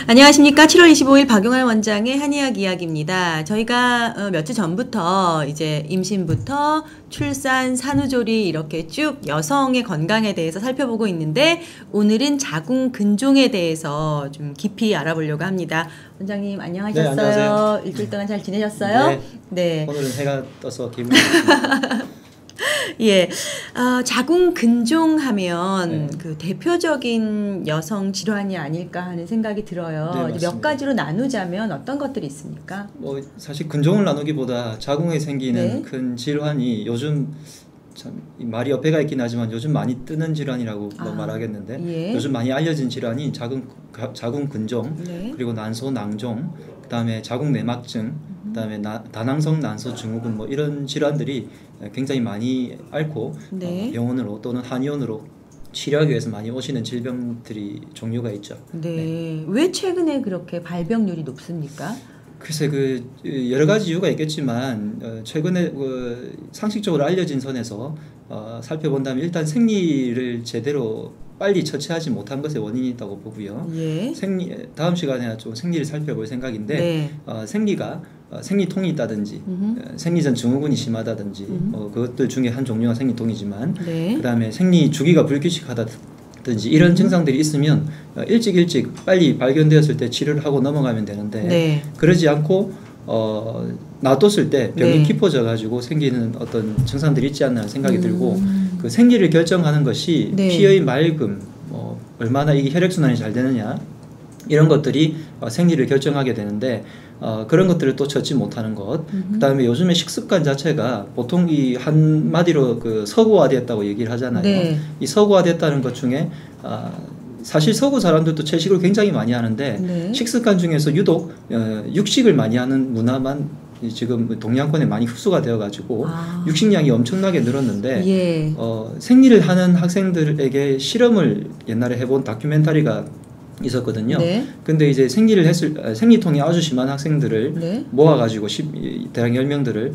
안녕하십니까. 7월 25일 박용할 원장의 한의학 이야기입니다. 저희가 몇 주 전부터 이제 임신부터 출산, 산후조리 이렇게 쭉 여성의 건강에 대해서 살펴보고 있는데 오늘은 자궁근종에 대해서 좀 깊이 알아보려고 합니다. 원장님 안녕하셨어요? 네, 안녕하세요. 일주일 동안 잘 지내셨어요? 네. 네. 오늘은 해가 떠서 기분이 좋습니다. 예, 자궁근종 하면 네. 그 대표적인 여성 질환이 아닐까 하는 생각이 들어요. 네, 몇 맞습니다. 가지로 나누자면 어떤 것들이 있습니까? 뭐 사실 근종을 나누기보다 자궁에 생기는 네. 큰 질환이 요즘 참 말이 옆에가 있긴 하지만 요즘 많이 뜨는 질환이라고 말하겠는데 예. 요즘 많이 알려진 질환이 자궁근종 네. 그리고 난소낭종 그다음에 자궁내막증 그다음에 다낭성 난소 증후군 뭐 이런 질환들이 굉장히 많이 앓고 네. 병원으로 또는 한의원으로 치료하기 위해서 많이 오시는 질병들이 종류가 있죠. 네. 왜 최근에 그렇게 발병률이 높습니까? 글쎄 그 여러 가지 이유가 있겠지만 최근에 상식적으로 알려진 선에서 살펴본다면 일단 생리를 제대로 빨리 처치하지 못한 것에 원인이 있다고 보고요. 예. 다음 시간에 좀 생리를 살펴볼 생각인데 네. 생리가 생리통이 있다든지 생리전 증후군이 심하다든지 그것들 중에 한 종류가 생리통이지만 네. 그다음에 생리 주기가 불규칙하다든지 이런 증상들이 있으면 일찍 빨리 발견되었을 때 치료를 하고 넘어가면 되는데 네. 그러지 않고 놔뒀을 때 병이 네. 깊어져 가지고 생기는 어떤 증상들이 있지 않나 생각이 들고 그 생리를 결정하는 것이 네. 피의 맑음 얼마나 이게 혈액순환이 잘 되느냐 이런 것들이 생리를 결정하게 되는데 그런 것들을 또 찾지 못하는 것. 그다음에 요즘에 식습관 자체가 보통 이 한마디로 그 서구화됐다고 얘기를 하잖아요. 네. 이 서구화됐다는 것 중에 사실 서구 사람들도 채식을 굉장히 많이 하는데 네. 식습관 중에서 유독 육식을 많이 하는 문화만 지금 동양권에 많이 흡수가 되어가지고 육식량이 엄청나게 늘었는데 예. 생리를 하는 학생들에게 실험을 옛날에 해본 다큐멘터리가 있었거든요. 네. 근데 이제 생리통이 아주 심한 학생들을 네. 모아가지고 대략 10명들을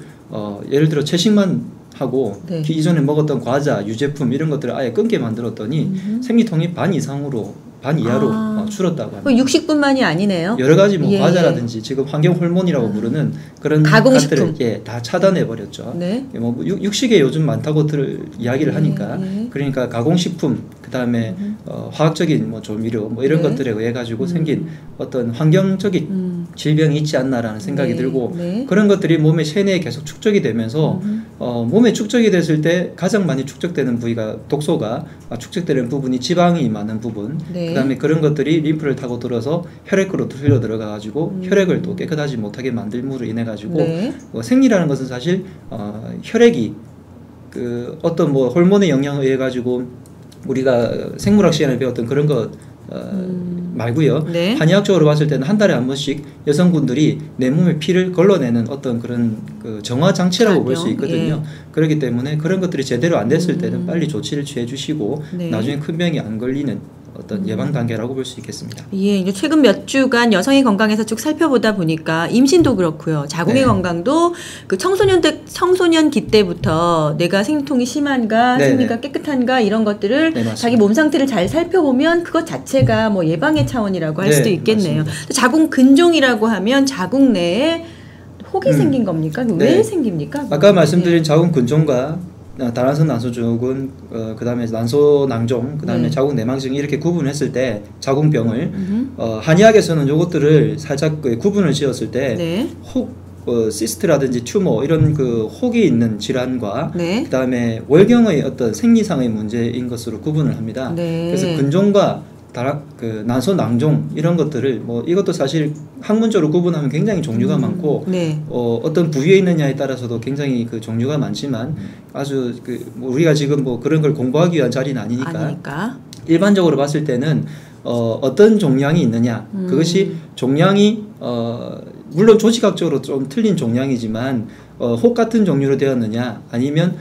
예를 들어 채식만 하고 네. 이전에 먹었던 과자, 유제품 이런 것들을 아예 끊게 만들었더니 생리통이 반 이하로 줄었다고 합니다. 육식뿐만이 아니네요. 여러 가지 뭐 예. 과자라든지 지금 환경 호르몬이라고 부르는 그런 가공식품. 것들을 다 차단해 버렸죠. 네. 뭐 육식에 요즘 많다고 이야기를 하니까 그러니까 가공식품 그다음에 화학적인 뭐 조미료 뭐 이런 네. 것들에 의해 가지고 생긴 어떤 환경적인 질병이 있지 않나라는 생각이 네. 들고 네. 그런 것들이 몸의 체내에 계속 축적이 되면서 몸에 축적이 됐을 때 가장 많이 축적되는 부위가 독소가 축적되는 부분이 지방이 많은 부분 네. 그다음에 그런 것들이 림프를 타고 들어서 혈액으로 흘러 들어가 가지고 혈액을 또 깨끗하지 못하게 만들므로 인해 가지고 네. 생리라는 것은 사실 혈액이 그 어떤 뭐 호르몬의 영향에 의해 가지고 우리가 생물학 시간에 배웠던 그런 것 말고요. 네. 한의학적으로 봤을 때는 한 달에 한 번씩 여성분들이 내 몸에 피를 걸러내는 어떤 그런 그 정화 장치라고 볼 수 있거든요. 그렇기 때문에 그런 것들이 제대로 안 됐을 때는 빨리 조치를 취해 주시고 네. 나중에 큰 병이 안 걸리는 어떤 예방 단계라고 볼 수 있겠습니다. 예, 이제 최근 몇 주간 여성의 건강에서 쭉 살펴보다 보니까 임신도 그렇고요. 자궁의 네. 건강도 그 청소년기 때부터 내가 생리통이 심한가, 네네. 생리가 깨끗한가 이런 것들을 네, 맞습니다. 자기 몸 상태를 잘 살펴보면 그것 자체가 뭐 예방의 차원이라고 할 네, 수도 있겠네요. 맞습니다. 자궁 근종이라고 하면 자궁 내에 혹이 생긴 겁니까? 왜 네. 생깁니까? 아까 말씀드린 자궁 근종과 다란성 난소증후군, 그다음에 난소낭종, 그다음에 네. 자궁내막증 이렇게 구분했을 때 자궁병을 한의학에서는 요것들을 살짝 구분을 지었을 때 네. 시스트라든지 튜머 이런 그 혹이 있는 질환과 네. 그다음에 월경의 어떤 생리상의 문제인 것으로 구분을 합니다. 네. 그래서 근종과 난소낭종 이런 것들을 뭐 이것도 사실 학문적으로 구분하면 굉장히 종류가 많고 네. 어떤 부위에 있느냐에 따라서도 굉장히 그 종류가 많지만 아주 뭐 우리가 지금 뭐 그런 걸 공부하기 위한 자리는 아니니까 일반적으로 봤을 때는 어떤 종양이 있느냐 그것이 종양이 물론 조직학적으로 좀 틀린 종양이지만 혹 같은 종류로 되었느냐 아니면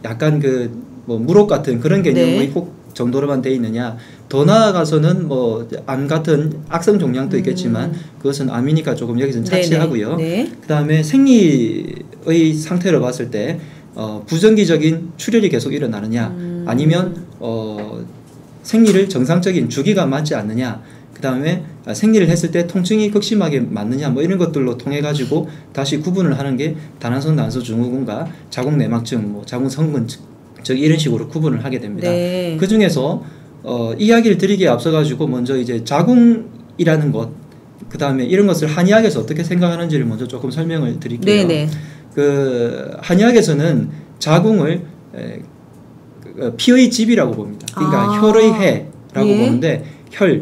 약간 그 뭐 물혹 같은 그런 개념의 네. 혹 정도로만 돼 있느냐 더 나아가서는 뭐 암 같은 악성 종양도 있겠지만 그것은 암이니까 조금 여기서는 차치하고요. 네. 그다음에 생리의 상태로 봤을 때 부정기적인 출혈이 계속 일어나느냐 아니면 생리를 정상적인 주기가 맞지 않느냐 그다음에 생리를 했을 때 통증이 극심하게 맞느냐 뭐 이런 것들로 통해 가지고 다시 구분을 하는 게 다낭성 난소 증후군과 자궁 내막증, 뭐 자궁 성근증 이런 식으로 구분을 하게 됩니다. 네. 그 중에서 이야기를 드리기에 앞서 가지고 먼저 이제 자궁이라는 것, 그 다음에 이런 것을 한의학에서 어떻게 생각하는지를 먼저 조금 설명을 드릴게요. 네네. 그 한의학에서는 자궁을 피의 집이라고 봅니다. 그러니까 혈의 해라고 예. 보는데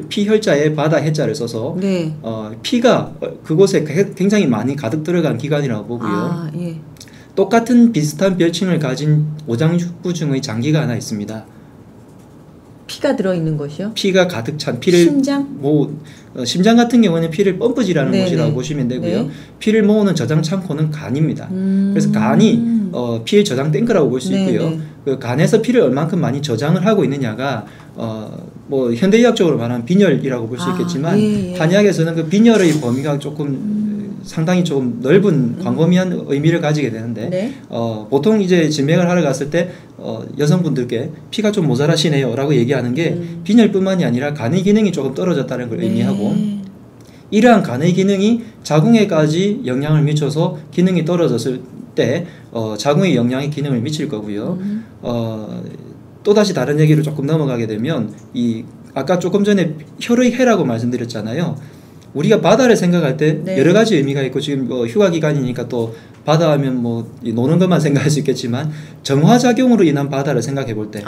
피혈자에 바다 해자를 써서 네. 피가 그곳에 굉장히 많이 가득 들어간 기관이라고 보고요. 예. 똑같은 비슷한 별칭을 가진 오장육부 중의 장기가 하나 있습니다. 피가 들어있는 것이요? 피가 가득 찬 피를 심장? 심장 같은 경우는 피를 펌프질하는 네네. 곳이라고 보시면 되고요. 네. 피를 모으는 저장 창고는 간입니다. 그래서 간이 피의 저장 탱크라고 볼 수 있고요. 네네. 그 간에서 피를 얼만큼 많이 저장을 하고 있느냐가 뭐 현대의학적으로 말하면 빈혈이라고 볼 수 있겠지만 예. 한의학에서는 그 빈혈의 범위가 조금 상당히 좀 넓은 광범위한 의미를 가지게 되는데 네. 보통 이제 진맥을 하러 갔을 때 여성분들께 피가 좀 모자라시네요 라고 얘기하는 게 빈혈뿐만이 아니라 간의 기능이 조금 떨어졌다는 걸 의미하고 이러한 간의 기능이 자궁에까지 영향을 미쳐서 기능이 떨어졌을 때 자궁의 영향이 기능을 미칠 거고요. 또다시 다른 얘기로 조금 넘어가게 되면 아까 조금 전에 혈의 해라고 말씀드렸잖아요. 우리가 바다를 생각할 때 네. 여러 가지 의미가 있고 지금 휴가 기간이니까 또 바다 하면 뭐 노는 것만 생각할 수 있겠지만 정화작용으로 인한 바다를 생각해 볼 때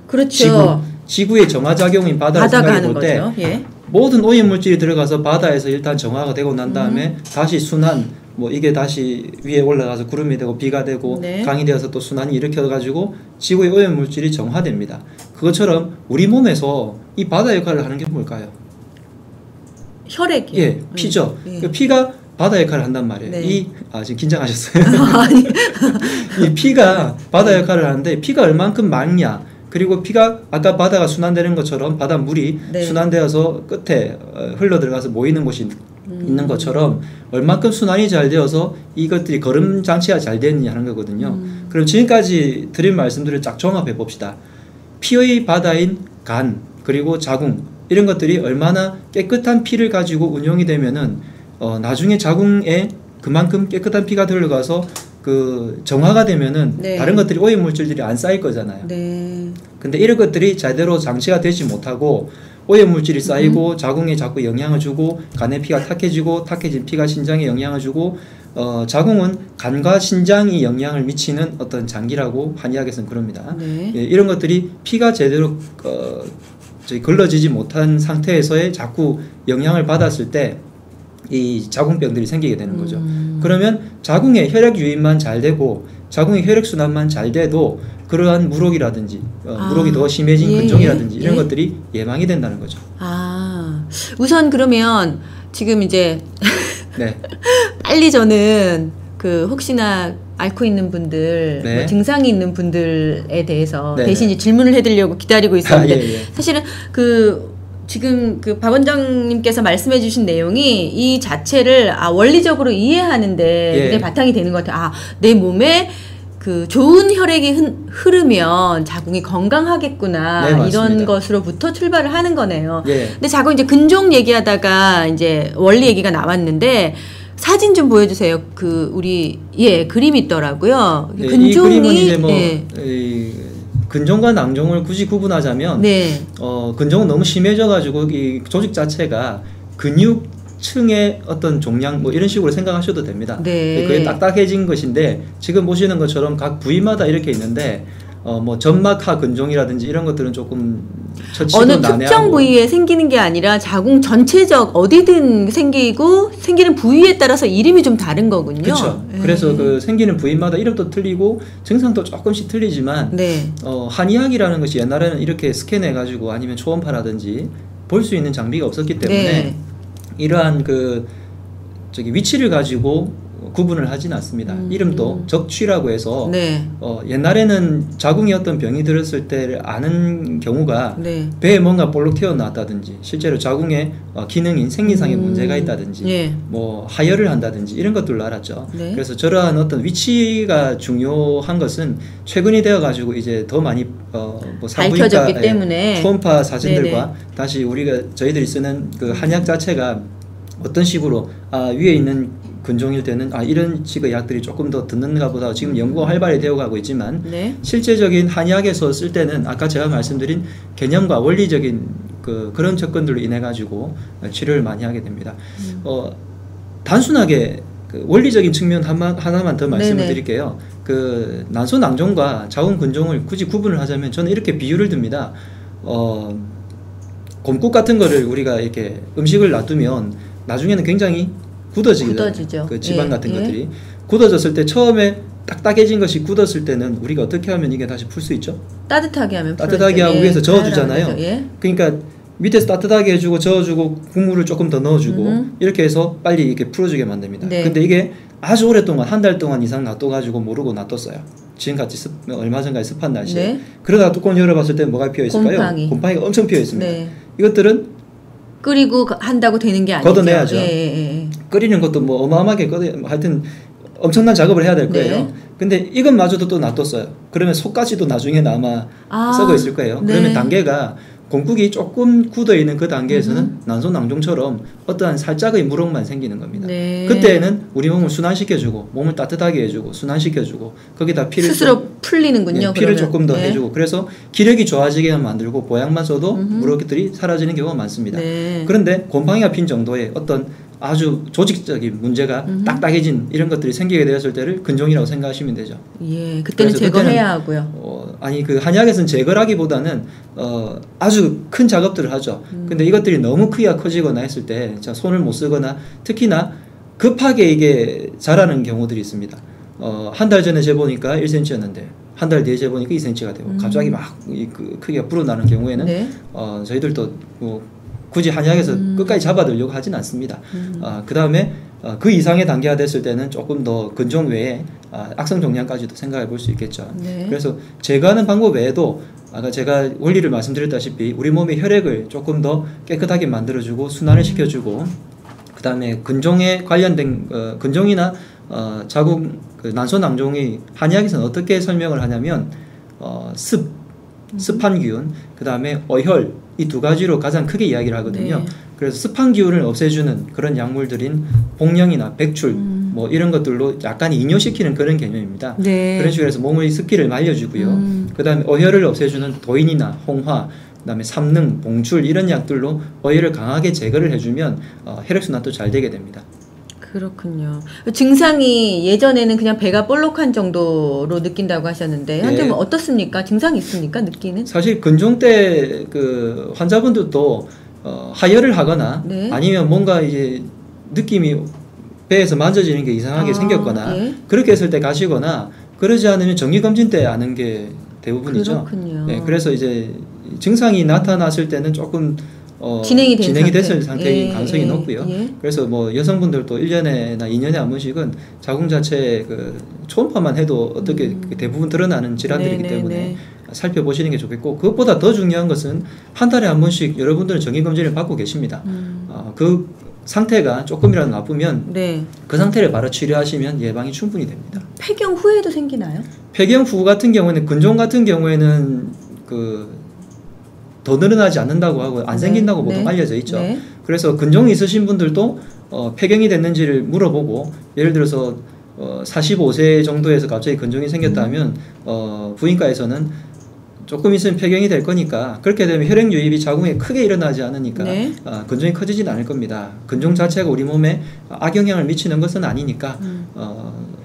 그렇죠. 지구의 정화작용인 바다를 생각해 볼 때 예. 모든 오염물질이 들어가서 바다에서 일단 정화가 되고 난 다음에 다시 순환 뭐 이게 다시 위에 올라가서 구름이 되고 비가 되고 네. 강이 되어서 또 순환이 일으켜가지고 지구의 오염물질이 정화됩니다. 그것처럼 우리 몸에서 이 바다 역할을 하는 게 뭘까요? 혈액이요. 예, 피죠. 예. 그 피가 바다 역할을 한단 말이에요. 네. 지금 긴장하셨어요. 이 피가 바다 역할을 하는데 피가 얼만큼 많냐. 그리고 피가 아까 바다가 순환되는 것처럼 바다 물이 네. 순환되어서 끝에 흘러 들어가서 모이는 곳이 있는 것처럼 얼만큼 순환이 잘 되어서 이것들이 거름 장치가 잘 되느냐 하는 거거든요. 그럼 지금까지 드린 말씀들을 쫙 종합해 봅시다. 피의 바다인 간 그리고 자궁 이런 것들이 얼마나 깨끗한 피를 가지고 운용이 되면은 나중에 자궁에 그만큼 깨끗한 피가 들어가서 그 정화가 되면은 네. 다른 것들이 오염 물질들이 안 쌓일 거잖아요. 네. 근데 이런 것들이 제대로 장치가 되지 못하고 오염 물질이 쌓이고 자궁에 자꾸 영향을 주고 간에 피가 탁해진 피가 신장에 영향을 주고 자궁은 간과 신장이 영향을 미치는 어떤 장기라고 한의학에서는 그럽니다. 네. 예, 이런 것들이 피가 제대로 걸러지지 못한 상태에서의 자꾸 영향을 받았을 때 이 자궁병들이 생기게 되는 거죠. 그러면 자궁의 혈액 유입만 잘 되고 자궁의 혈액 순환만 잘 돼도 그러한 무록이라든지 무록이 더 심해진 예, 근종이라든지 예. 이런 것들이 예방이 된다는 거죠. 우선 그러면 지금 이제 네. 빨리 저는 그 혹시나 앓고 있는 분들, 네. 뭐 증상이 있는 분들에 대해서 네네. 대신 이제 질문을 해드리려고 기다리고 있었는데 예. 사실은 지금 박 원장님께서 말씀해주신 내용이 이 자체를 원리적으로 이해하는데 예. 굉장히 바탕이 되는 것 같아요. 내 몸에 그 좋은 혈액이 흐르면 자궁이 건강하겠구나 네, 맞습니다. 이런 것으로부터 출발을 하는 거네요. 예. 근데 자꾸 이제 근종 얘기하다가 이제 원리 얘기가 나왔는데 사진 좀 보여주세요. 그림이 있더라고요. 네, 근종이 이 그림은 이제 뭐 네. 근종과 낭종을 굳이 구분하자면 네. 근종은 너무 심해져가지고 이 조직 자체가 근육층의 어떤 종양 뭐 이런 식으로 생각하셔도 됩니다. 네. 그게 딱딱해진 것인데 지금 보시는 것처럼 각 부위마다 이렇게 있는데 뭐 점막하 근종이라든지 이런 것들은 조금 처치도 어느 난해하고 특정 부위에 생기는 게 아니라 자궁 전체적 어디든 생기는 부위에 따라서 이름이 좀 다른 거군요. 그렇죠. 네. 그래서 그 생기는 부위마다 이름도 틀리고 증상도 조금씩 틀리지만 네. 한의학이라는 것이 옛날에는 이렇게 스캔해가지고 아니면 초음파라든지 볼 수 있는 장비가 없었기 때문에 네. 이러한 위치를 가지고 구분을 하지는 않습니다. 이름도 적취라고 해서 네. 옛날에는 자궁에 어떤 병이 들었을 때 아는 경우가 네. 배에 뭔가 볼록 튀어나왔다든지 실제로 자궁에 기능인 생리상의 문제가 있다든지 예. 뭐 하혈을 한다든지 이런 것들로 알았죠. 네. 그래서 저러한 어떤 위치가 중요한 것은 최근이 되어 가지고 이제 더 많이 뭐 밝혀졌기 때문에 초음파 사진들과 네네. 다시 저희들이 쓰는 그 한약 자체가 어떤 식으로 위에 있는 근종일 때는 이런 식의 약들이 조금 더 듣는가 보다 지금 연구가 활발히 되어가고 있지만 네. 실제적인 한약에서 쓸 때는 아까 제가 말씀드린 개념과 원리적인 그런 접근들로 인해 가지고 치료를 많이 하게 됩니다. 단순하게 원리적인 측면 하나만 더 말씀을 네네. 드릴게요. 난소낭종과 자궁근종을 굳이 구분을 하자면 저는 이렇게 비유를 듭니다. 곰국 같은 거를 우리가 이렇게 음식을 놔두면 나중에는 굉장히 굳어지죠. 그 지방 같은 것들이 굳어졌을 때 처음에 딱딱해진 것이 굳었을 때는 우리가 어떻게 하면 이게 다시 풀 수 있죠? 따뜻하게 하고 위에서 저어주잖아요. 그러니까 밑에서 따뜻하게 해주고 저어주고 국물을 조금 더 넣어주고 이렇게 해서 빨리 이렇게 풀어주게 만듭니다. 네. 근데 이게 아주 오랫동안 한 달 동안 이상 놔둬가지고 모르고 놔뒀어요. 지금같이 얼마 전까지 습한 날씨에. 네. 그러다가 뚜껑 열어봤을 때 뭐가 피어 있을까요? 곰팡이가 엄청 피어 있습니다. 네. 이것들은 끓이고 한다고 되는 게 아니죠. 걷어내야죠. 끓이는 것도 뭐 어마어마하게 하여튼 엄청난 작업을 해야 될 거예요. 네. 근데 이것마저도 또 놔뒀어요. 그러면 속까지도 나중에 남아 썩어 있을 거예요. 네. 그러면 단계가 곰국이 조금 굳어있는 그 단계에서는 난소낭종처럼 어떠한 살짝의 물혹만 생기는 겁니다. 네. 그때는 우리 몸을 순환시켜주고 몸을 따뜻하게 해주고 순환시켜주고 거기다 피를 스스로 풀리는군요. 피를 조금 더 해주고 그래서 기력이 좋아지게만 만들고 보약만 써도 물혹들이 사라지는 경우가 많습니다. 네. 그런데 곰팡이가 핀 정도의 어떤 아주 조직적인 문제가 딱딱해진 이런 것들이 생기게 되었을 때를 근종이라고 생각하시면 되죠. 예, 그때는 제거해야 하고요. 그 한약에서는 제거라기보다는 아주 큰 작업들을 하죠. 근데 이것들이 너무 크기가 커지거나 했을 때 손을 못 쓰거나 특히나 급하게 이게 자라는 경우들이 있습니다. 한 달 전에 재보니까 1cm였는데 한 달 뒤에 재보니까 2cm가 되고 갑자기 막 그 크기가 불어나는 경우에는 네. 저희들도 굳이 한약에서 끝까지 잡아들려고 하진 않습니다. 그 다음에 그 이상의 단계가 됐을 때는 조금 더 근종 외에 악성종양까지도 생각해 볼 수 있겠죠. 네. 그래서 제거하는 방법 외에도 아까 제가 원리를 말씀드렸다시피 우리 몸의 혈액을 조금 더 깨끗하게 만들어주고 순환을 시켜주고 그 다음에 근종에 관련된 근종이나 자궁 난소낭종이 한의학에서는 어떻게 설명을 하냐면 습한 기운, 그 다음에 어혈 이 두 가지로 가장 크게 이야기를 하거든요. 네. 그래서 습한 기운을 없애주는 그런 약물들인 복령이나 백출 뭐 이런 것들로 약간 이뇨시키는 그런 개념입니다. 네. 그런 식으로 해서 몸의 습기를 말려주고요. 그 다음에 어혈을 없애주는 도인이나 홍화, 그 다음에 삼능, 봉출 이런 약들로 어혈을 강하게 제거를 해주면 혈액순환도 잘 되게 됩니다. 그렇군요. 증상이 예전에는 그냥 배가 볼록한 정도로 느낀다고 하셨는데 현재 뭐 어떻습니까? 증상이 있습니까? 느끼는? 사실 근종 때 그 환자분들도 하혈을 하거나 네. 아니면 뭔가 이제 느낌이 배에서 만져지는 게 이상하게 생겼거나 예? 그렇게 했을 때 가시거나 그러지 않으면 정기검진 때 아는 게 대부분이죠. 그렇군요. 네, 그래서 이제 증상이 나타났을 때는 조금 진행이 됐을 상태인 가능성이 높고요. 그래서 뭐 여성분들도 1년에나 2년에 한 번씩은 자궁 자체 그 초음파만 해도 어떻게 대부분 드러나는 질환들이기 때문에 살펴보시는 게 좋겠고 그것보다 더 중요한 것은 한 달에 한 번씩 여러분들은 정기검진을 받고 계십니다. 그 상태가 조금이라도 나쁘면 네. 그 상태를 바로 치료하시면 예방이 충분히 됩니다. 폐경 후에도 생기나요? 폐경 후 같은 경우에는 근종 같은 경우에는 더 늘어나지 않는다고 하고 안 생긴다고 보통 알려져 있죠. 네. 그래서 근종이 있으신 분들도 폐경이 됐는지를 물어보고 예를 들어서 45세 정도에서 갑자기 근종이 생겼다면 부인과에서는 조금 있으면 폐경이 될 거니까 그렇게 되면 혈액 유입이 자궁에 크게 일어나지 않으니까 네. 근종이 커지진 않을 겁니다. 근종 자체가 우리 몸에 악영향을 미치는 것은 아니니까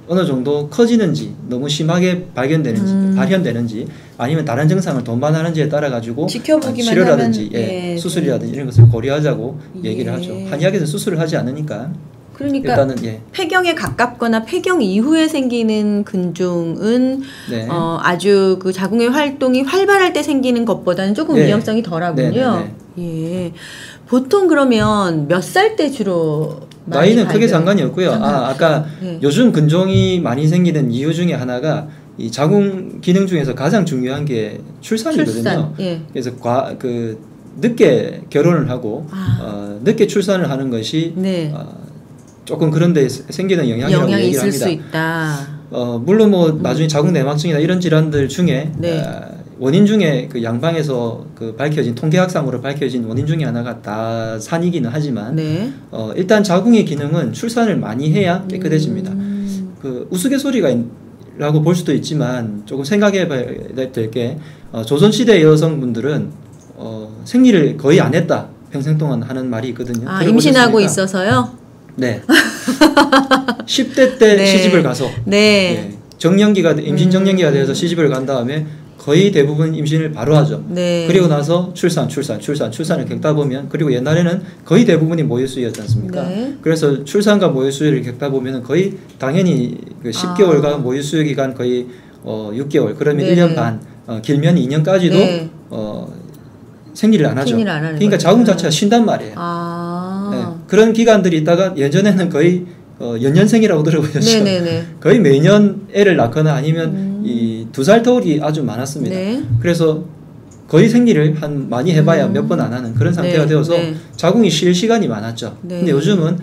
어느 정도 커지는지 너무 심하게 발현되는지 아니면 다른 증상을 동반하는지에 따라 가지고 치료라든지 수술이라든지 이런 것을 고려하자고 얘기를 하죠. 한의학에서는 수술을 하지 않으니까. 그러니까 일단은, 폐경에 가깝거나 폐경 이후에 생기는 근종은 네. 아주 그 자궁의 활동이 활발할 때 생기는 것보다는 조금 위험성이 덜하군요. 예. 보통 그러면 몇 살 때 주로 나이는 크게 상관이 없고요. 아까 네. 요즘 근종이 많이 생기는 이유 중에 하나가 이 자궁 기능 중에서 가장 중요한 게 출산이거든요. 예. 그래서 늦게 결혼을 하고 늦게 출산을 하는 것이 네. 조금 그런 데 생기는 영향이라고 얘기를 있을 합니다. 수 있다. 물론 뭐 나중에 자궁 내막증이나 이런 질환들 중에 네. 원인 중에 그 양방에서 그 밝혀진 통계학상으로 밝혀진 원인 중에 하나가 다산이기는 하지만 네. 일단 자궁의 기능은 출산을 많이 해야 깨끗해집니다. 그 우스갯소리가 라고 볼 수도 있지만 조금 생각해 봐야 될 게 조선시대 여성분들은 생리를 거의 안 했다. 평생 동안 하는 말이 있거든요. 임신하고 있어서요? 네. 10대 때 네. 시집을 가서 네. 임신 정년기가 돼서 시집을 간 다음에 거의 대부분 임신을 바로 하죠. 네. 그리고 나서 출산을 겪다 보면 그리고 옛날에는 거의 대부분이 모유수유였지 않습니까? 네. 그래서 출산과 모유수유를 겪다 보면 거의 당연히 그 10개월과 모유수유 기간 거의 6개월 그러면 네. 1년 반 길면 2년까지도 네. 생리를 안 하죠. 생리를 안 하는 그러니까 거죠. 자궁 자체가 쉰단 말이에요. 네. 그런 기간들이 있다가 예전에는 거의 연년생이라고 들어보셨죠. 네네네. 거의 매년 애를 낳거나 아니면 이 2살 터울이 아주 많았습니다. 네. 그래서 거의 생리를 많이 해봐야 몇 번 안 하는 그런 상태가 네. 되어서 네. 자궁이 쉴 시간이 많았죠. 네. 근데 요즘은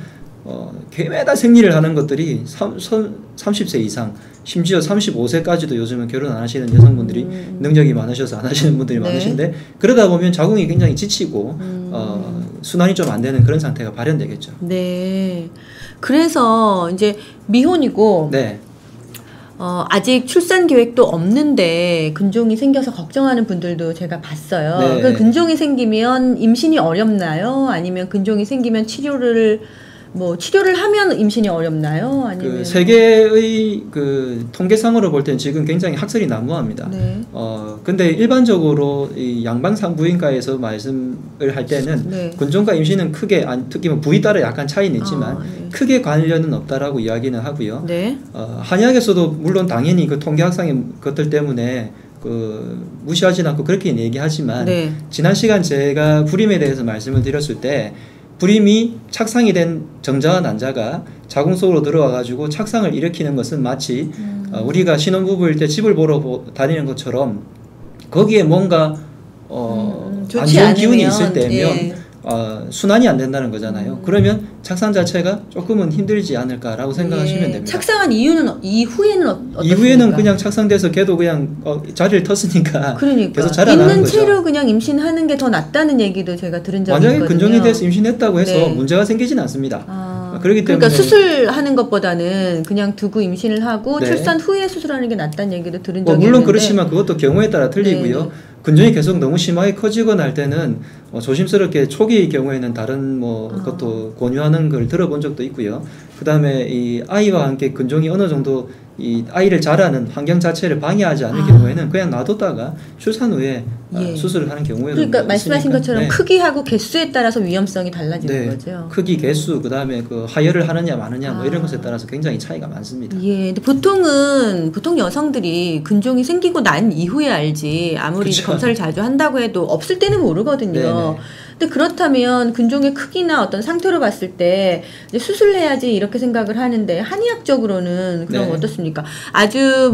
매달 생리를 하는 것들이 30세 이상 심지어 35세까지도 요즘은 결혼 안 하시는 여성분들이 능력이 많으셔서 안 하시는 분들이 네. 많으신데 그러다 보면 자궁이 굉장히 지치고 순환이 좀 안 되는 그런 상태가 발현되겠죠. 네. 그래서 이제 미혼이고 네. 아직 출산 계획도 없는데 근종이 생겨서 걱정하는 분들도 제가 봤어요. 네. 그 근종이 생기면 임신이 어렵나요? 아니면 근종이 생기면 치료를 하면 임신이 어렵나요? 아니면 그 세계의 그 통계상으로 볼 때는 지금 굉장히 학설이 난무합니다. 네. 근데 일반적으로 이 양방산부인과에서 말씀을 할 때는 네. 근종과 임신은 크게 특히 뭐 부위 따라 약간 차이는 있지만 네. 크게 관련은 없다라고 이야기는 하고요. 네. 한의학에서도 물론 당연히 그 통계학상의 것들 때문에 무시하진 않고 그렇게 얘기하지만 네. 지난 시간 제가 불임에 대해서 말씀을 드렸을 때 불임이 착상이 된 정자와 난자가 자궁 속으로 들어와 가지고 착상을 일으키는 것은 마치 우리가 신혼부부일 때 집을 보러 다니는 것처럼 거기에 뭔가 안 좋은 기운이 있을 때면 예. 순환이 안 된다는 거잖아요. 그러면 착상 자체가 조금은 힘들지 않을까라고 생각하시면 됩니다. 착상한 이후에는 어떻습니까? 이후에는 그냥 착상돼서 걔도 그냥 자리를 텄으니까 그러니까. 계속 자라나는 있는 거죠. 채로 그냥 임신하는 게 더 낫다는 얘기도 제가 들은 적이 만약에 있거든요. 근종이 돼서 임신했다고 해서 네. 문제가 생기진 않습니다. 그렇기 때문에 그러니까 수술하는 것보다는 그냥 두고 임신을 하고 네. 출산 후에 수술하는 게 낫다는 얘기도 들은 적이 물론 있는데 그렇지만 그것도 경우에 따라 틀리고요. 네. 근종이 계속 너무 심하게 커지거나 할 때는 조심스럽게 초기의 경우에는 다른 것도 권유하는 걸 들어본 적도 있고요. 그 다음에 이 아이와 함께 근종이 어느 정도 이 아이를 자라는 환경 자체를 방해하지 않을 경우에는 그냥 놔뒀다가 출산 후에 예. 수술을 하는 경우에도 그러니까 말씀하신 있으니까. 것처럼 네. 크기하고 개수에 따라서 위험성이 달라지는 네. 거죠. 크기, 개수, 그 다음에 그 하혈을 하느냐 마느냐 뭐 이런 것에 따라서 굉장히 차이가 많습니다. 예, 근데 보통 여성들이 근종이 생기고 난 이후에 알지 아무리 그쵸. 검사를 자주 한다고 해도 없을 때는 모르거든요. 네네. 근데 그렇다면 근종의 크기나 어떤 상태로 봤을 때 이제 수술해야지 이렇게 생각을 하는데 한의학적으로는 그럼 네. 어떻습니까? 아주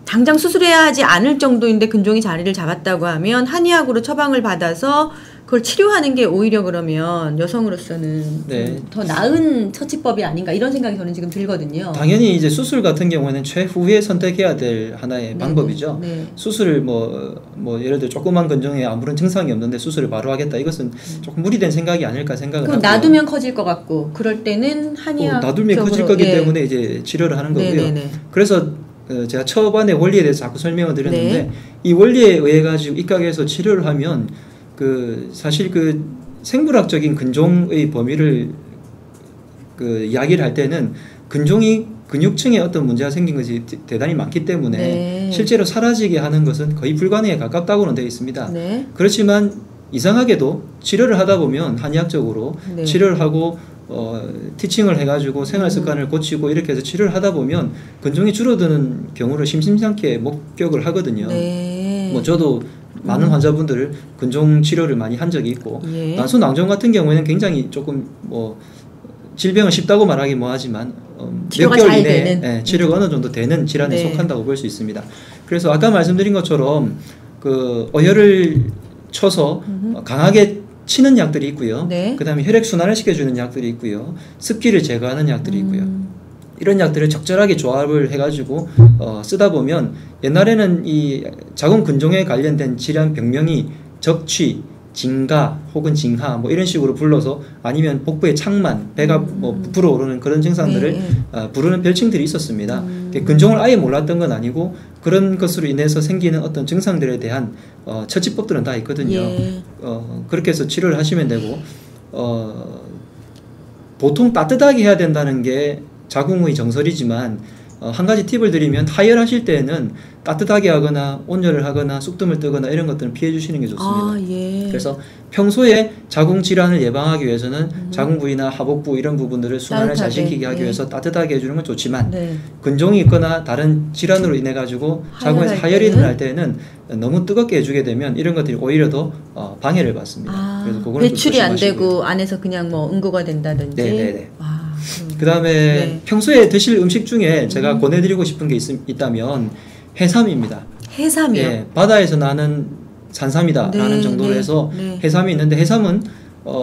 당장 수술해야 하지 않을 정도인데 근종이 자리를 잡았다고 하면 한의학으로 처방을 받아서 그걸 치료하는 게 오히려 그러면 여성으로서는 네. 더 나은 처치법이 아닌가 이런 생각이 저는 지금 들거든요. 당연히 이제 수술 같은 경우에는 최후에 선택해야 될 하나의 방법이죠. 네. 수술을 예를 들어 조그만 근종에 아무런 증상이 없는데 수술을 바로 하겠다 이것은 조금 무리된 생각이 아닐까 생각을 그럼 하고요. 놔두면 커질 것 같고 그럴 때는 한의학 놔두면 커질 거기 때문에 이제 치료를 하는 거고요. 네네네. 그래서 제가 처반에 원리에 대해서 자꾸 설명을 드렸는데 네. 이 원리에 의해 가지고 입각해서 치료를 하면 사실 생물학적인 근종의 범위를 이야기를 할 때는 근종이 근육층에 어떤 문제가 생긴 것이 대단히 많기 때문에 네. 실제로 사라지게 하는 것은 거의 불가능에 가깝다고는 되어 있습니다. 네. 그렇지만 이상하게도 치료를 하다 보면 한의학적으로 네. 치료를 하고 티칭을 해가지고 생활 습관을 고치고 이렇게 해서 치료를 하다 보면 근종이 줄어드는 경우를 심심찮게 목격을 하거든요. 네. 저도 많은 환자분들을 근종 치료를 많이 한 적이 있고 예. 난소낭종 같은 경우에는 굉장히 조금 뭐 질병은 쉽다고 말하기 뭐하지만 몇 개월 이내에 예, 치료가 어느 정도 되는 질환에 네. 속한다고 볼 수 있습니다. 그래서 아까 말씀드린 것처럼 그 어혈을 쳐서 강하게 치는 약들이 있고요. 네. 그다음에 혈액 순환을 시켜주는 약들이 있고요. 습기를 제거하는 약들이 있고요. 이런 약들을 적절하게 조합을 해가지고 쓰다 보면 옛날에는 이 자궁 근종에 관련된 질환 병명이 적취, 진가 혹은 징하 뭐 이런 식으로 불러서 아니면 복부의 창만, 배가 뭐 부풀어 오르는 그런 증상들을 부르는 별칭들이 있었습니다. 근종을 아예 몰랐던 건 아니고 그런 것으로 인해서 생기는 어떤 증상들에 대한 처치법들은 다 있거든요. 예. 그렇게 해서 치료를 하시면 되고 보통 따뜻하게 해야 된다는 게 자궁의 정설이지만 한 가지 팁을 드리면 하혈하실 때는 따뜻하게 하거나 온열을 하거나 쑥뜸을 뜨거나 이런 것들은 피해 주시는 게 좋습니다. 아, 예. 그래서 평소에 자궁 질환을 예방하기 위해서는 자궁 부위나 하복부 이런 부분들을 순환을 잘 시키게 하기 위해서 따뜻하게 해주는 건 좋지만 네. 근종이 있거나 다른 질환으로 인해 가지고 자궁에서 하혈이 일어날 때는 너무 뜨겁게 해주게 되면 이런 것들이 오히려 더 방해를 받습니다. 그래서 그거는 배출이 안 되고 안에서 그냥 뭐 응고가 된다든지. 네네네. 그 다음에 평소에 드실 음식 중에 제가 권해드리고 싶은 게 있다면 해삼입니다. 해삼이요? 예, 바다에서 나는 산삼이다 라는 정도로 해서 해삼이 있는데 해삼은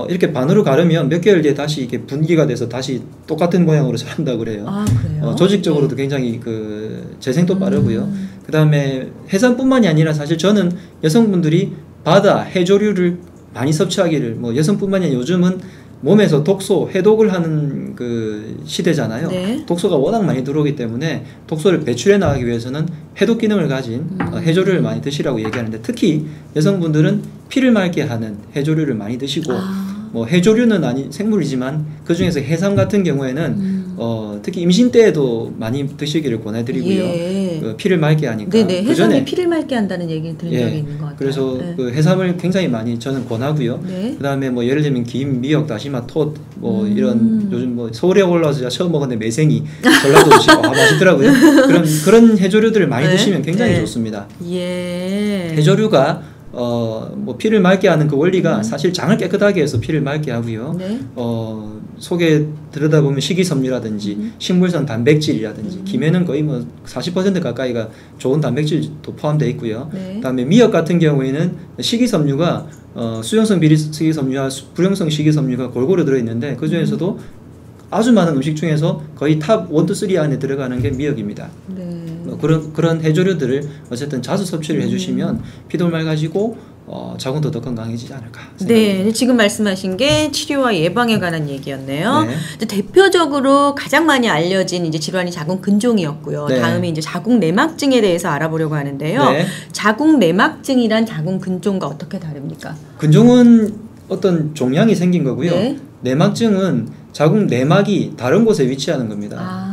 이렇게 반으로 가르면 몇 개월 뒤에 다시 이렇게 분기가 돼서 다시 똑같은 모양으로 자란다고 그래요. 아, 그래요? 조직적으로도 굉장히 그 재생도 빠르고요. 그 다음에 해삼뿐만이 아니라 사실 저는 여성분들이 바다, 해조류를 많이 섭취하기를 뭐 여성뿐만이 아니라 요즘은 몸에서 독소, 해독을 하는 그 시대잖아요. 네. 독소가 워낙 많이 들어오기 때문에 독소를 배출해 나가기 위해서는 해독 기능을 가진 해조류를 많이 드시라고 얘기하는데 특히 여성분들은 피를 맑게 하는 해조류를 많이 드시고 뭐 해조류는 생물이지만 그 중에서 해삼 같은 경우에는 특히 임신 때에도 많이 드시기를 권해드리고요. 예. 피를 맑게 하니까. 네네. 해삼이 피를 맑게 한다는 얘기를 들은 적이 있는 것 같아요. 그래서 그 해삼을 굉장히 많이 저는 권하고요. 그다음에 뭐 예를 들면 김, 미역, 다시마, 톳 뭐 이런 요즘 뭐 서울에 올라와서 제가 처음 먹었는데 매생이, 전라도 음식 맛있더라고요. 그런 해조류들을 많이 드시면 굉장히 좋습니다. 예. 해조류가 뭐 피를 맑게 하는 그 원리가 사실 장을 깨끗하게 해서 피를 맑게 하고요. 속에 들여다보면 식이섬유라든지 식물성 단백질이라든지 김에는 거의 뭐 40% 가까이가 좋은 단백질도 포함되어 있고요. 그다음에 미역 같은 경우에는 식이섬유가 수용성 비식이섬유와 불용성 식이섬유가 골고루 들어있는데 그 중에서도 아주 많은 음식 중에서 거의 탑 1, 2, 3 안에 들어가는 게 미역입니다. 그런 해조류들을 어쨌든 자주 섭취를 해주시면 피도 맑아지고 자궁도 더 건강해지지 않을까 생각합니다. 네, 지금 말씀하신 게 치료와 예방에 관한 얘기였네요. 이제 대표적으로 가장 많이 알려진 이제 질환이 자궁 근종이었고요. 다음에 이제 자궁 내막증에 대해서 알아보려고 하는데요. 자궁 내막증이란 자궁 근종과 어떻게 다릅니까? 근종은 어떤 종양이 생긴 거고요. 내막증은 자궁 내막이 다른 곳에 위치하는 겁니다.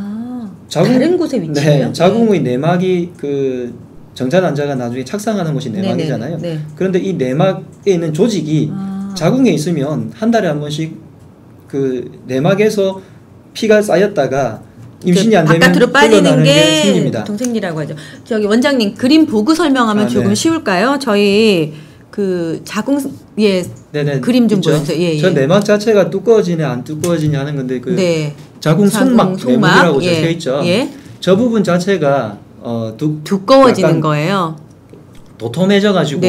다른 곳에 위치해요? 네, 자궁의 내막이 그 정자 난자가 나중에 착상하는 곳이 내막이잖아요. 그런데 이 내막에 있는 조직이 자궁에 있으면 한 달에 한 번씩 그 내막에서 피가 쌓였다가 임신이 안 되면 바깥으로 빠지는 게 생깁니다. 보통 생리라고 하죠. 저기 원장님 그림 보고 설명하면 조금 쉬울까요? 저희 그 자궁 그림 좀 보여주세요. 저 내막 자체가 두꺼워지냐 안 두꺼워지냐 하는 건데 그 자궁 속막 내막이라고 적혀 있죠. 저 부분 자체가 두꺼워지는 거예요. 도톰해져 가지고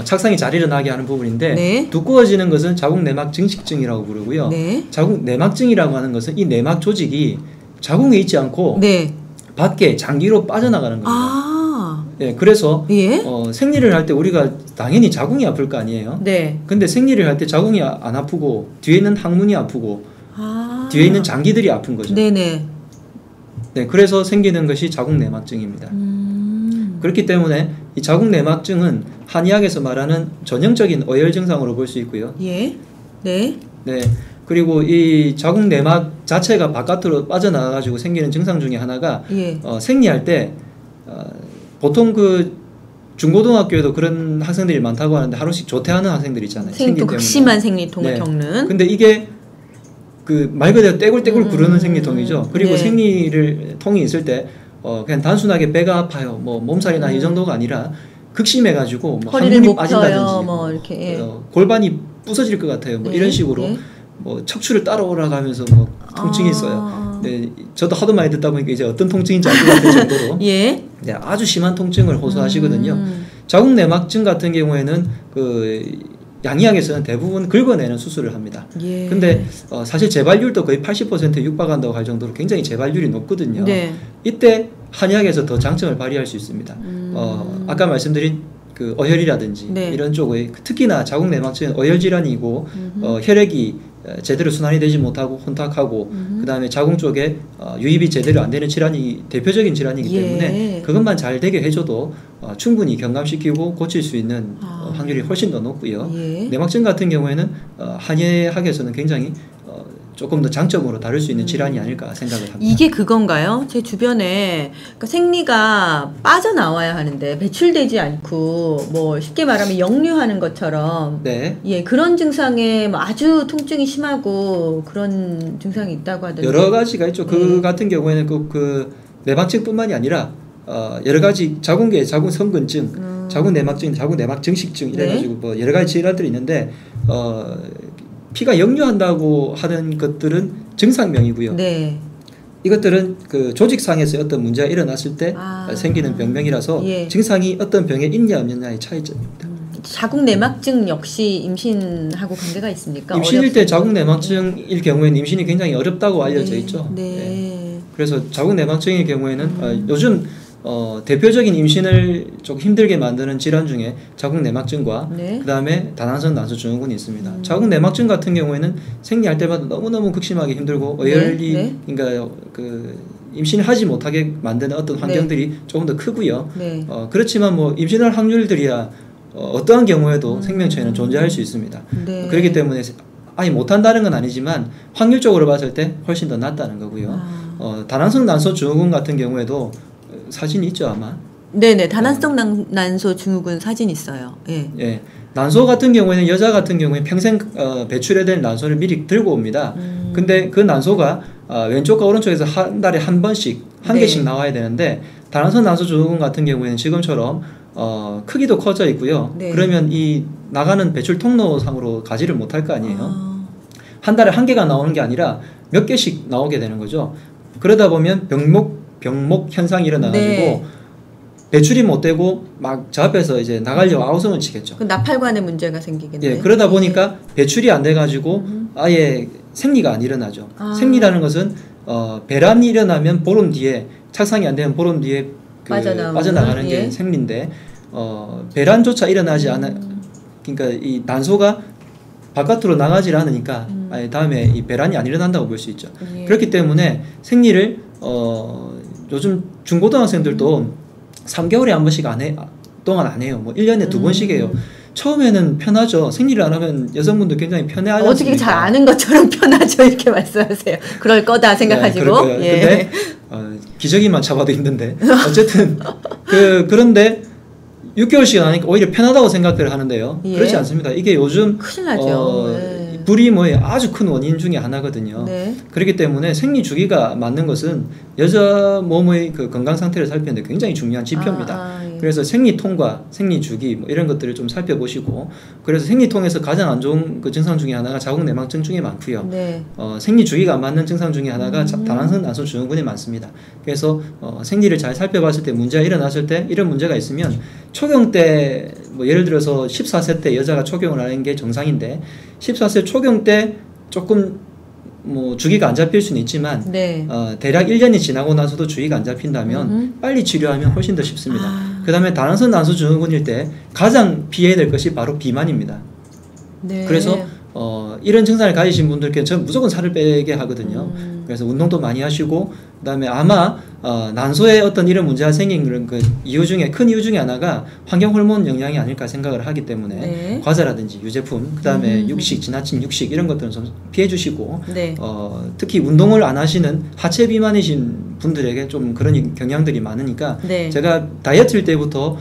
착상이 잘 일어나게 하는 부분인데 두꺼워지는 것은 자궁 내막 증식증이라고 부르고요. 자궁 내막증이라고 하는 것은 이 내막 조직이 자궁에 있지 않고 밖에 장기로 빠져나가는 겁니다. 그래서 생리를 할 때 우리가 당연히 자궁이 아플 거 아니에요. 근데 생리를 할 때 자궁이 안 아프고 뒤에 있는 항문이 아프고 뒤에 있는 장기들이 아픈 거죠. 그래서 생기는 것이 자궁 내막증입니다. 그렇기 때문에 이 자궁 내막증은 한의학에서 말하는 전형적인 어혈 증상으로 볼 수 있고요. 그리고 이 자궁 내막 자체가 바깥으로 빠져나가 가지고 생기는 증상 중에 하나가 생리할 때 보통 그 중고등학교에도 그런 학생들이 많다고 하는데 하루씩 조퇴하는 학생들 있잖아요. 극심한 생리통을 겪는. 근데 이게 그 말 그대로 떼굴떼굴 구르는 생리통이죠. 그리고 통이 있을 때 그냥 단순하게 배가 아파요, 뭐 몸살이나 이 정도가 아니라 극심해가지고 뭐 허리를 항문이 못 빠진다든지 펴요, 뭐 이렇게 골반이 부서질 것 같아요. 뭐 이런 식으로 뭐 척추를 따라 올라가면서 뭐 통증이 있어요. 네, 저도 하도 많이 듣다 보니까 이제 어떤 통증인지 알 것 같은 정도로 네, 아주 심한 통증을 호소하시거든요. 자궁 내막증 같은 경우에는 그 양의학에서는 대부분 긁어내는 수술을 합니다. 근데 사실 재발률도 거의 80%에 육박한다고 할 정도로 굉장히 재발률이 높거든요. 네. 이때 한의학에서 더 장점을 발휘할 수 있습니다. 아까 말씀드린 그 어혈이라든지 네. 이런 쪽의 특히나 자궁 내막증은 어혈 질환이고 혈액이 제대로 순환이 되지 못하고 혼탁하고 그 다음에 자궁 쪽에 유입이 제대로 안 되는 질환이 대표적인 질환이기 때문에 그것만 잘 되게 해줘도 충분히 경감시키고 고칠 수 있는 확률이 훨씬 더 높고요. 내막증 같은 경우에는 한의학에서는 굉장히 조금 더 장점으로 다룰 수 있는 질환이 아닐까 생각을 합니다. 이게 그건가요? 제 주변에 그러니까 생리가 빠져나와야 하는데 배출되지 않고 뭐 쉽게 말하면 역류하는 것처럼 네. 예, 그런 증상에 뭐 아주 통증이 심하고 그런 증상이 있다고 하던데 여러 가지가 있죠. 그 같은 경우에는 그 내막증뿐만이 아니라 여러 가지 자궁계 자궁 성근증, 자궁 내막증, 자궁 내막 증식증 이래가지고 뭐 여러 가지 질환들이 있는데 피가 역류한다고 하는 것들은 증상명이고요. 네. 이것들은 그 조직상에서 어떤 문제가 일어났을 때 생기는 병명이라서 증상이 어떤 병에 있냐 없느냐의 차이점입니다. 자궁 내막증 역시 임신하고 관계가 있습니까? 임신일 때 자궁 내막증일 경우에는 임신이 굉장히 어렵다고 알려져 있죠. 네. 그래서 자궁 내막증일 경우에는 요즘 대표적인 임신을 조금 힘들게 만드는 질환 중에 자궁 내막증과 그 다음에 다낭성 난소 증후군이 있습니다. 자궁 내막증 같은 경우에는 생리할 때마다 너무너무 극심하게 힘들고 어혈이 그러니까 그 임신을 하지 못하게 만드는 어떤 환경들이 조금 더 크고요. 그렇지만 뭐 임신할 확률들이야 어떠한 경우에도 생명체에는 존재할 수 있습니다. 그렇기 때문에 아예 못한다는 건 아니지만 확률적으로 봤을 때 훨씬 더 낫다는 거고요. 다낭성 난소 증후군 같은 경우에도 사진이 있죠 아마. 네네, 다낭성 난소 증후군 사진 있어요. 예. 난소 같은 경우에는 여자 같은 경우에 평생 배출해야 될 난소를 미리 들고 옵니다. 근데 그 난소가 왼쪽과 오른쪽에서 한 달에 한 번씩 한 개씩 나와야 되는데 다낭성 난소 증후군 같은 경우에는 지금처럼 크기도 커져 있고요. 그러면 이 나가는 배출 통로상으로 가지를 못할 거 아니에요. 한 달에 한 개가 나오는 게 아니라 몇 개씩 나오게 되는 거죠. 그러다 보면 병목 현상이 일어나가지고 배출이 못 되고 막 저 앞에서 이제 나가려고 아우성을 치겠죠. 그 나팔관에 문제가 생기겠네요. 예, 그러다 보니까 배출이 안 돼가지고 아예 생리가 안 일어나죠. 생리라는 것은 배란이 일어나면 보름 뒤에 착상이 안 되면 보름 뒤에 그 빠져나가는 게 생리인데 배란조차 일어나지 않아. 그러니까 이 난소가 바깥으로 나가질 않으니까 다음에 이 배란이 안 일어난다고 볼 수 있죠. 그렇기 때문에 생리를 요즘 중고등학생들도 3개월에 한 번씩 동안 안 해요. 뭐 1년에 2번씩 해요. 처음에는 편하죠. 생리를 안 하면 여성분들 굉장히 편해하지 않습니까? 어떻게 잘 아는 것처럼 편하죠 이렇게 말씀하세요. 그럴 거다 생각하시고. 근데 기저귀만 잡아도 힘든데 어쨌든 그런데 6개월씩 하니까 오히려 편하다고 생각을 하는데요. 그렇지 않습니다. 이게 요즘 큰일 나죠. 불임의 아주 큰 원인 중에 하나거든요. 그렇기 때문에 생리 주기가 맞는 것은 여자 몸의 그 건강 상태를 살피는데 굉장히 중요한 지표입니다. 그래서 생리통과 생리 주기 뭐 이런 것들을 좀 살펴보시고 그래서 생리통에서 가장 안 좋은 그 증상 중에 하나가 자궁 내막증 중에 많고요. 생리 주기가 안 맞는 증상 중에 하나가 다낭성 난소 증후군이 많습니다. 그래서 생리를 잘 살펴봤을 때 문제가 일어났을 때 이런 문제가 있으면 초경 때 뭐 예를 들어서 14세 때 여자가 초경을 하는 게 정상인데 14세 초경 때 조금 뭐 주기가 안 잡힐 수는 있지만 대략 1년이 지나고 나서도 주기가 안 잡힌다면 빨리 치료하면 훨씬 더 쉽습니다. 그 다음에 다낭성 난소 증후군일 때 가장 피해야 될 것이 바로 비만입니다. 그래서 이런 증상을 가지신 분들께 저는 무조건 살을 빼게 하거든요. 그래서 운동도 많이 하시고 그다음에 아마 난소에 어떤 이런 문제가 생긴 그런 그 이유 중에 큰 이유 중에 하나가 환경 호르몬 영향이 아닐까 생각을 하기 때문에 과자라든지 유제품 그다음에 육식 지나친 육식 이런 것들은 좀 피해 주시고 특히 운동을 안 하시는 하체 비만이신 분들에게 좀 그런 경향들이 많으니까 제가 다이어트일 때부터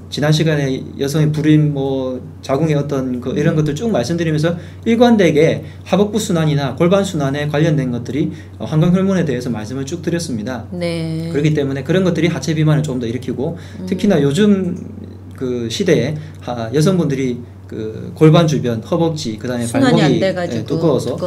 지난 시간에 여성의 불임, 뭐 자궁의 어떤 이런 것들 쭉 말씀드리면서 일관되게 하복부 순환이나 골반 순환에 관련된 것들이 환경 호르몬에 대해서 말씀을 쭉 드렸습니다. 네. 그렇기 때문에 그런 것들이 하체 비만을 좀 더 일으키고 특히나 요즘 그 시대에 여성분들이 그 골반 주변, 허벅지, 그다음에 발목이 두꺼워서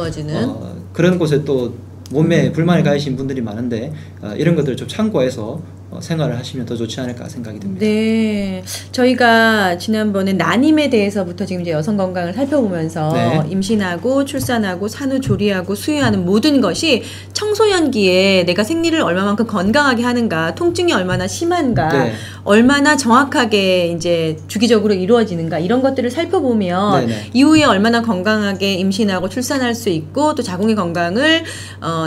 그런 곳에 또 몸매에 불만을 가지신 분들이 많은데 이런 것들을 좀 참고해서 생활을 하시면 더 좋지 않을까 생각이 듭니다. 네, 저희가 지난번에 난임에 대해서부터 지금 이제 여성 건강을 살펴보면서 네. 임신하고 출산하고 산후조리하고 수유하는 모든 것이 청소년기에 내가 생리를 얼마만큼 건강하게 하는가, 통증이 얼마나 심한가, 네. 얼마나 정확하게 이제 주기적으로 이루어지는가 이런 것들을 살펴보면 네네. 이후에 얼마나 건강하게 임신하고 출산할 수 있고 또 자궁의 건강을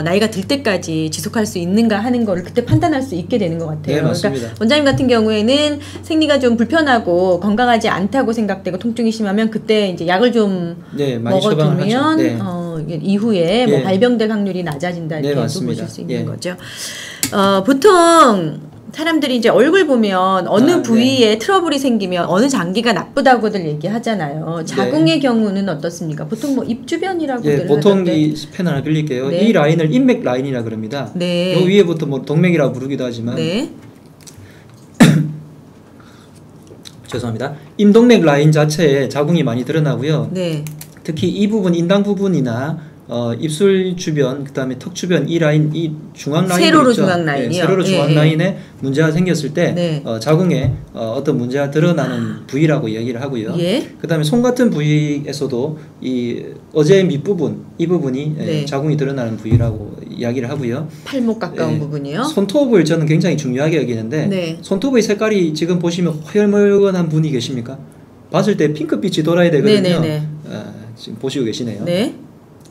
나이가 들 때까지 지속할 수 있는가 하는 거를 그때 판단할 수 있게 되는 것 같아요. 네, 맞습니다. 그러니까 원장님 같은 경우에는 생리가 좀 불편하고 건강하지 않다고 생각되고 통증이 심하면 그때 이제 약을 좀 네, 먹어두면 네. 이후에 뭐 예. 발병될 확률이 낮아진다 이렇게 네, 보실 수 있는 예. 거죠. 보통 사람들이 이제 얼굴 보면 어느 부위에 네. 트러블이 생기면 어느 장기가 나쁘다고들 얘기하잖아요. 자궁의 네. 경우는 어떻습니까? 보통 뭐 입 주변이라고들 예, 보통 하던데. 이 펜 하나 빌릴게요. 네. 이 라인을 인맥 라인이라 그럽니다. 네. 요 위에부터 뭐 동맥이라고 부르기도 하지만 네. 죄송합니다. 임동맥 라인 자체에 자궁이 많이 드러나고요. 네. 특히 이 부분 인당 부분이나 입술 주변, 그다음에 턱 주변 이 라인, 이 중앙 라인 세로로 중앙 라인이요. 네, 세로로 중앙 라인에 문제가 생겼을 때 네. 자궁에 어떤 문제가 드러나는 부위라고 얘기를 하고요. 예. 그다음에 손 같은 부위에서도 이 어제 밑부분 이 부분이 네. 자궁이 드러나는 부위라고 이야기를 하고요. 팔목 가까운 부분이요. 손톱을 저는 굉장히 중요하게 여기는데 네. 손톱의 색깔이 지금 보시면 허여멀건한 분이 계십니까? 봤을 때 핑크빛이 돌아야 되거든요. 지금 보시고 계시네요. 네.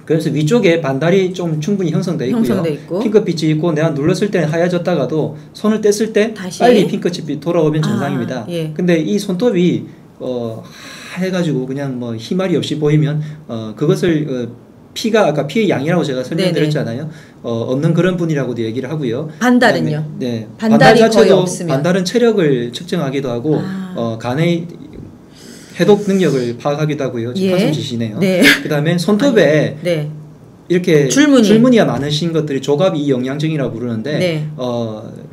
그래서 위쪽에 반달이 좀 충분히 형성되어 있고요. 핑크빛이 있고 내가 눌렀을 때는 하얘졌다가도 손을 뗐을 때 다시? 빨리 핑크빛이 돌아오면 정상입니다. 예. 근데 이 손톱이 하얘가지고 그냥 뭐 희말이 없이 보이면 그것을 피가 아까 피의 양이라고 제가 설명드렸잖아요. 없는 그런 분이라고도 얘기를 하고요. 반달은요? 네. 반달이 반달 거의 없으면. 반달은 체력을 측정하기도 하고 간의 해독 능력을 파악하기도 하고요. 지금 한숨 쉬시네요. 네. 그다음에 손톱에 네. 이렇게 줄무늬가 많으신 것들이 조갑이 영양증이라고 부르는데 네.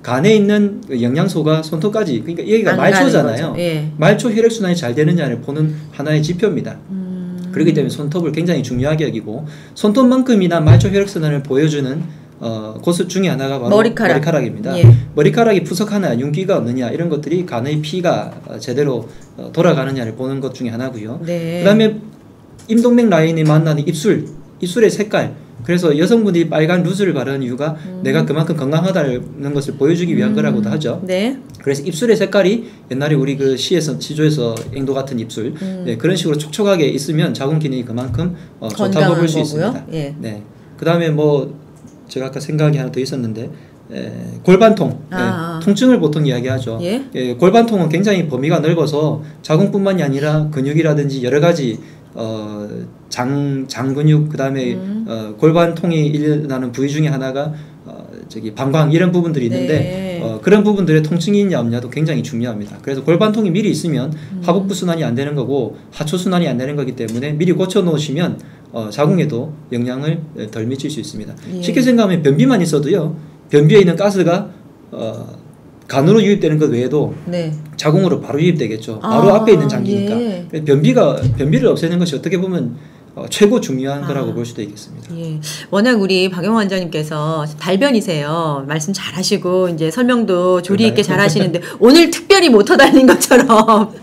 간에 있는 영양소가 손톱까지, 그러니까 여기가 말초잖아요. 예. 말초 혈액순환이 잘 되느냐를 보는 하나의 지표입니다. 그렇기 때문에 손톱을 굉장히 중요하게 여기고 손톱만큼이나 말초 혈액순환을 보여주는 곳 중에 하나가 바로 머리카락입니다. 예. 머리카락이 푸석하나 윤기가 없느냐 이런 것들이 간의 피가 제대로 돌아가느냐를 보는 것 중에 하나고요. 네. 그다음에 임동맥 라인이 만나는 입술의 색깔. 그래서 여성분들이 빨간 루즈를 바르는 이유가 내가 그만큼 건강하다는 것을 보여주기 위한 거라고도 하죠. 네. 그래서 입술의 색깔이 옛날에 우리 그 시조에서 앵도 같은 입술 네, 그런 식으로 촉촉하게 있으면 자궁 기능이 그만큼 좋다고 볼 수 있습니다. 예. 네. 그다음에 뭐 제가 아까 생각이 하나 더 있었는데 골반통, 통증을 보통 이야기하죠. 예? 골반통은 굉장히 범위가 넓어서 자궁뿐만이 아니라 근육이라든지 여러 가지 장 근육, 그다음에 골반통이 일어나는 부위 중에 하나가 방광 이런 부분들이 있는데 네. 그런 부분들의 통증이 있냐 없냐도 굉장히 중요합니다. 그래서 골반통이 미리 있으면 하복부 순환이 안 되는 거고 하초 순환이 안 되는 거기 때문에 미리 고쳐 놓으시면 자궁에도 영향을 덜 미칠 수 있습니다. 예. 쉽게 생각하면 변비만 있어도요, 변비에 있는 가스가 간으로 유입되는 것 외에도 네. 자궁으로 바로 유입되겠죠. 바로 앞에 있는 장기니까. 예. 변비를 없애는 것이 어떻게 보면 최고 중요한 거라고 볼 수도 있겠습니다. 예. 워낙 우리 박영호 원장님께서 달변이세요. 말씀 잘하시고 이제 설명도 조리 있게 잘하시는데 오늘 특별히 모터 달린 것처럼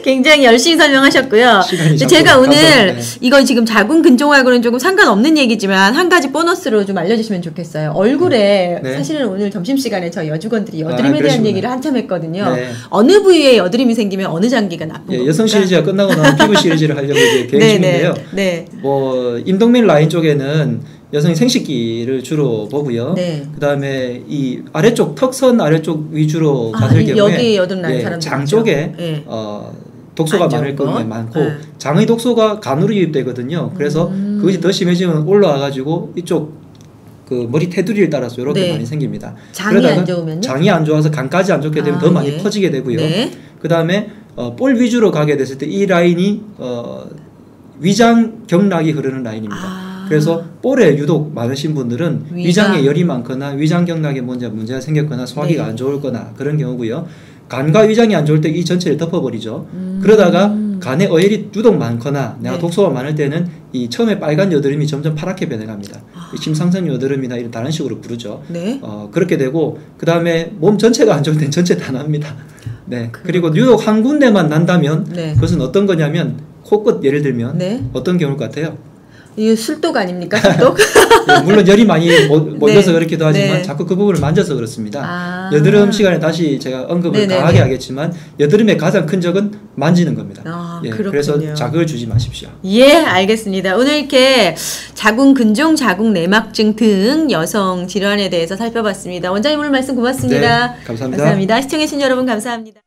굉장히 열심히 설명하셨고요. 제가 오늘 감사합니다. 이거 지금 자궁 근종하고는 조금 상관없는 얘기지만 한 가지 보너스로 좀 알려주시면 좋겠어요. 얼굴에 사실은 오늘 점심시간에 저희 여직원들이 여드름에 대한 얘기를 한참 했거든요. 네. 어느 부위에 여드름이 생기면 어느 장기가 나쁜 겁니까? 여성 시리즈가 끝나고 나면 피부 시리즈를 하려고 이제 계획 중인데요. 네. 뭐 임동맥 라인 쪽에는 여성이 생식기를 주로 보고요. 네. 그다음에 이 아래쪽 턱선 아래쪽 위주로 봤을 경우에 여기 여드름 나는 사람들 장 쪽에 독소가 많을 경우에 많고 장의 독소가 간으로 유입되거든요. 그래서 그것이 더 심해지면 올라와 가지고 이쪽 그 머리 테두리를 따라서 이렇게 많이 생깁니다. 장이 안 좋으면요? 장이 안 좋아서 간까지 안 좋게 되면 더 많이 퍼지게 되고요. 그다음에 볼 위주로 가게 됐을 때 이 라인이 위장 경락이 흐르는 라인입니다. 그래서 볼에 유독 많으신 분들은 위장에 열이 많거나 위장 경락에 문제가 생겼거나 소화기가 안 좋거나 그런 경우고요. 간과 위장이 안 좋을 때 이 전체를 덮어버리죠. 그러다가 간에 어혈이 유독 많거나 내가 독소가 많을 때는 이 처음에 빨간 여드름이 점점 파랗게 변해갑니다. 심상선 여드름이나 이런 다른 식으로 부르죠. 네. 그렇게 되고 그 다음에 몸 전체가 안 좋을 때는 전체 다 납니다. 네. 그리고 유독 한 군데만 난다면 그것은 어떤 거냐면 코끝 예를 들면 어떤 경우일 것 같아요? 이게 술독 아닙니까? 술독? 네, 물론 열이 많이 몰려서 그렇기도 하지만 자꾸 그 부분을 만져서 그렇습니다. 여드름 시간에 다시 제가 언급을 강하게 하겠지만 여드름의 가장 큰 적은 만지는 겁니다. 예, 그래서 자극을 주지 마십시오. 예, 알겠습니다. 오늘 이렇게 자궁 근종, 자궁 내막증 등 여성 질환에 대해서 살펴봤습니다. 원장님 오늘 말씀 고맙습니다. 네, 감사합니다. 감사합니다. 시청해주신 여러분 감사합니다.